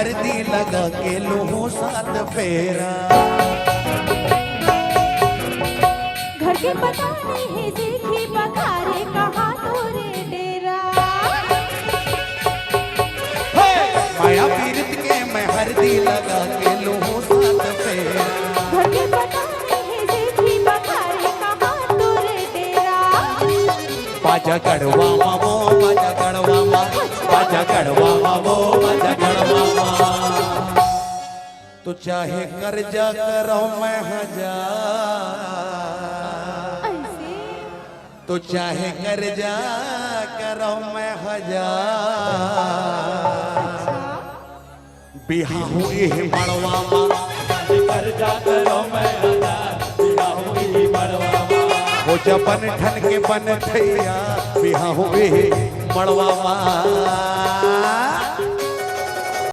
हल्दी लगा के लूं साथ फेरा। घर के पता नहीं देखी बखारे कहाँ तोरे डेरा। माया पीरित के मैं हल्दी लगा के लूं साथ फेरा। घर के पता नहीं देखी बखारे कहाँ तोरे डेरा। बाजा गढ़वा मावो बाजा गढ़वा मा, बाजा गढ़वा मावो बाजा गढ़वा मा। तो चाहे कर्जा करो मैं हजार, ऐसे तो चाहे कर्जा करो मैं हजार। बिहाहू एह मड़वा मा, चाहे कर्जा करो मैं हजार, बिहाहू ही मड़वा मा। हो जबन ठन के बन थैया बिहाहू एह मड़वा मा।